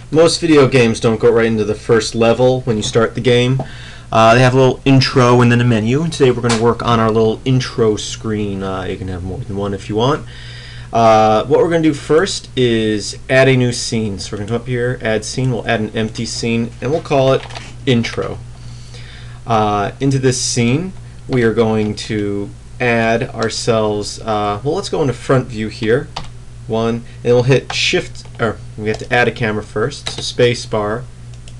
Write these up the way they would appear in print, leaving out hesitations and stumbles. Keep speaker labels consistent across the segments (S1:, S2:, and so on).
S1: Most video games don't go right into the first level when you start the game. They have a little intro and then a menu. And today we're going to work on our little intro screen. You can have more than one if you want. What we're going to do first is add a new scene. So we're going to come up here, add scene. We'll add an empty scene and we'll call it intro. Into this scene we are going to add ourselves, well, let's go into front view here. One, and we'll hit shift, or we have to add a camera first, so space bar,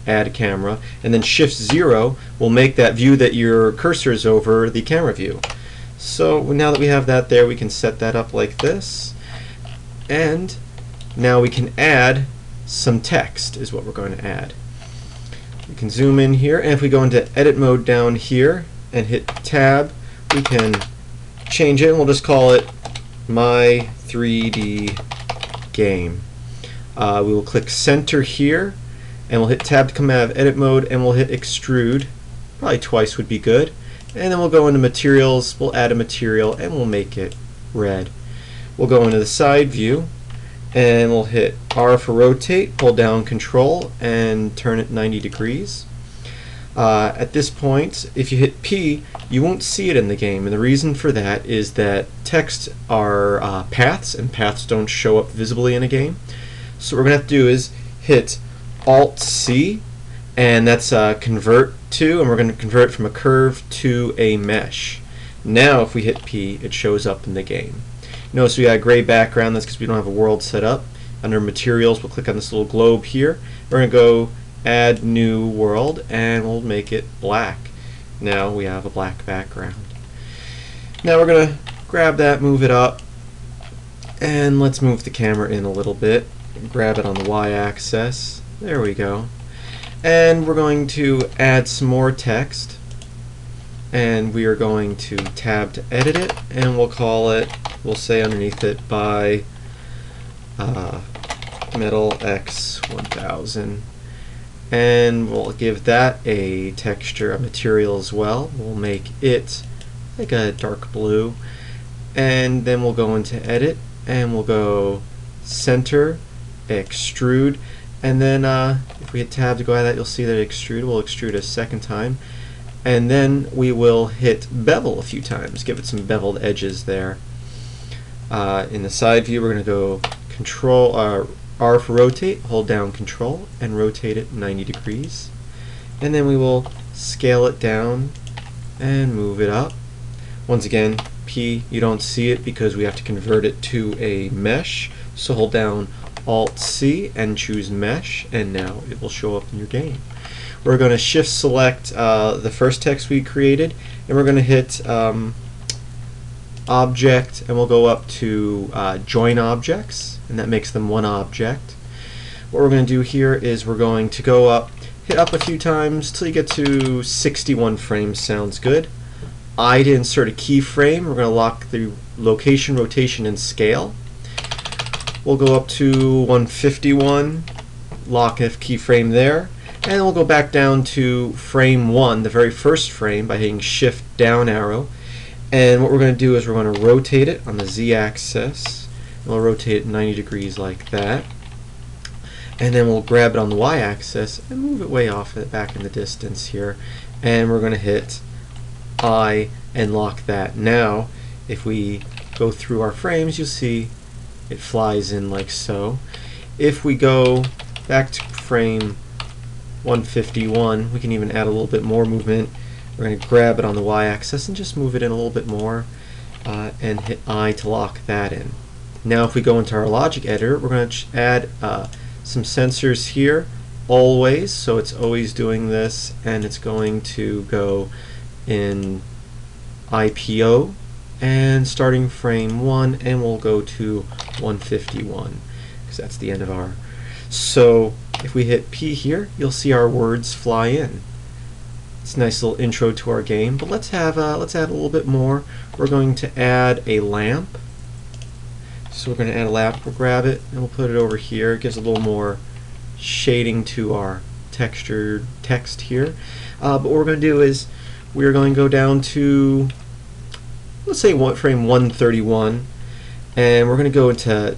S1: add a camera, and then shift 0 will make that view that your cursor is over the camera view. So now that we have that there, we can set that up like this, and now we can add some text is what we're going to add. We can zoom in here, and if we go into edit mode down here and hit tab, we can change it, and we'll just call it My 3D Game. We will click center here, and we'll hit tab to come out of edit mode, and we'll hit extrude. Probably twice would be good. And then we'll go into materials, we'll add a material, and we'll make it red. We'll go into the side view, and we'll hit R for rotate, hold down control, and turn it 90 degrees. At this point, if you hit P, you won't see it in the game, and the reason for that is that text are paths, and paths don't show up visibly in a game. So what we're going to have to do is hit Alt-C, and that's convert to, and we're going to convert it from a curve to a mesh. Now if we hit P, it shows up in the game. Notice we got a gray background. That's because we don't have a world set up. Under materials, we'll click on this little globe here. We're going to go add new world, and we'll make it black. Now we have a black background. Now we're going to grab that, move it up, and let's move the camera in a little bit. Grab it on the y-axis. There we go. And we're going to add some more text, and we are going to tab to edit it, and we'll call it, we'll say underneath it, by Metal X 1000. And we'll give that a texture, a material as well. We'll make it like a dark blue, and then we'll go into edit, and we'll go center, extrude, and then if we hit tab to go out of that, you'll see that extrude. We'll extrude a second time, and then we will hit bevel a few times, give it some beveled edges there. In the side view, we're going to go control R for rotate, hold down control, and rotate it 90 degrees. And then we will scale it down and move it up. Once again, P, you don't see it because we have to convert it to a mesh. So hold down Alt-C and choose mesh, and now it will show up in your game. We're going to shift select the first text we created, and we're going to hit object, and we'll go up to join objects, and that makes them one object. What we're going to do here is we're going to go up, hit up a few times till you get to 61 frames. Sounds good. I to insert a keyframe. We're going to lock the location, rotation, and scale. We'll go up to 151, lock a keyframe there, and we'll go back down to frame 1, the very first frame, by hitting shift down arrow. And what we're going to do is we're going to rotate it on the z-axis, and we'll rotate it 90 degrees like that, and then we'll grab it on the y-axis and move it way off back in the distance here, and we're going to hit I and lock that. Now if we go through our frames, you'll see it flies in like so. If we go back to frame 151, we can even add a little bit more movement. We're going to grab it on the y-axis and just move it in a little bit more, and hit I to lock that in. Now if we go into our logic editor, we're going to add some sensors here, always, so it's always doing this, and it's going to go in IPO, and starting frame 1, and we'll go to 151, because that's the end of our. So if we hit P here, you'll see our words fly in. It's a nice little intro to our game, but let's add a little bit more. We're going to add a lamp. So we're going to add a lamp. We'll grab it and we'll put it over here. It gives a little more shading to our textured text here. But what we're going to do is we're going to go down to, let's say, frame 131, and we're going to go into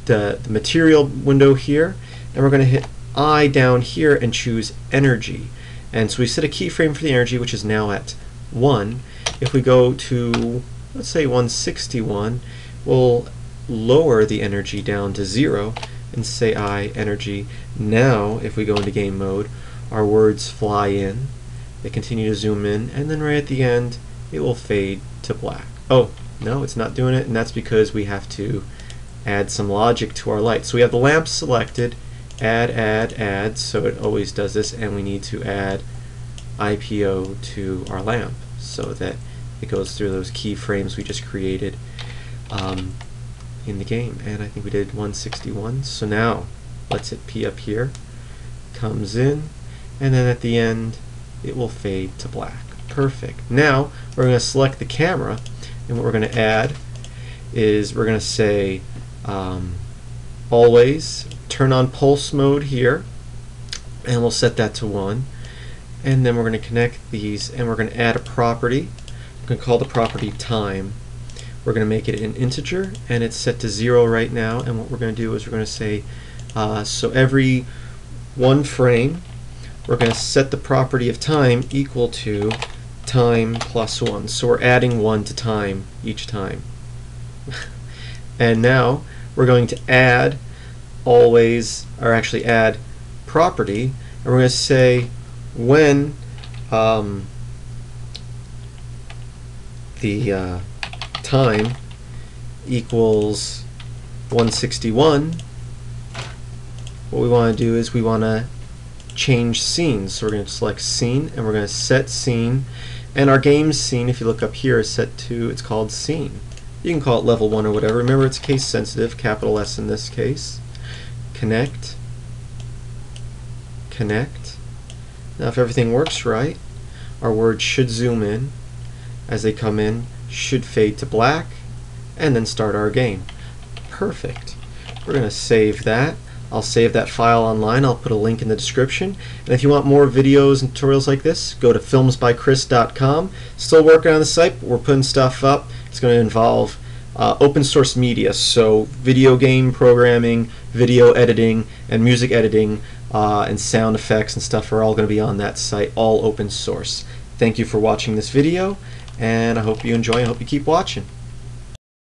S1: the material window here, and we're going to hit I down here and choose energy. And so we set a keyframe for the energy, which is now at 1. If we go to, let's say 161, we'll lower the energy down to 0 and say I energy. Now if we go into game mode, our words fly in, they continue to zoom in, and then right at the end it will fade to black. Oh, no, it's not doing it, and that's because we have to add some logic to our light. So we have the lamp selected, add, so it always does this, and we need to add IPO to our lamp so that it goes through those keyframes we just created in the game. And I think we did 161. So now let's hit P up here, comes in, and then at the end it will fade to black. Perfect. Now we're going to select the camera, and what we're going to add is we're going to say always turn on pulse mode here, and we'll set that to 1. And then we're going to connect these, and we're going to add a property. We're going to call the property time. We're going to make it an integer, and it's set to 0 right now. And what we're going to do is we're going to say so every 1 frame we're going to set the property of time equal to time plus 1. So we're adding 1 to time each time. And now we're going to add always, or actually add property, and we're going to say when the time equals 161, what we want to do is we want to change scenes. So we're going to select scene, and we're going to set scene, and our game's scene, if you look up here, is set to, it's called scene. You can call it level 1 or whatever. Remember, it's case sensitive, capital S in this case. Connect, connect. Now if everything works right, our words should zoom in. As they come in, should fade to black, and then start our game. Perfect. We're going to save that. I'll save that file online. I'll put a link in the description. And if you want more videos and tutorials like this, go to filmsbychris.com. Still working on the site, but we're putting stuff up. It's going to involve open source media, so video game programming, video editing, and music editing, and sound effects and stuff are all going to be on that site, all open source. Thank you for watching this video, and I hope you enjoy. I hope you keep watching.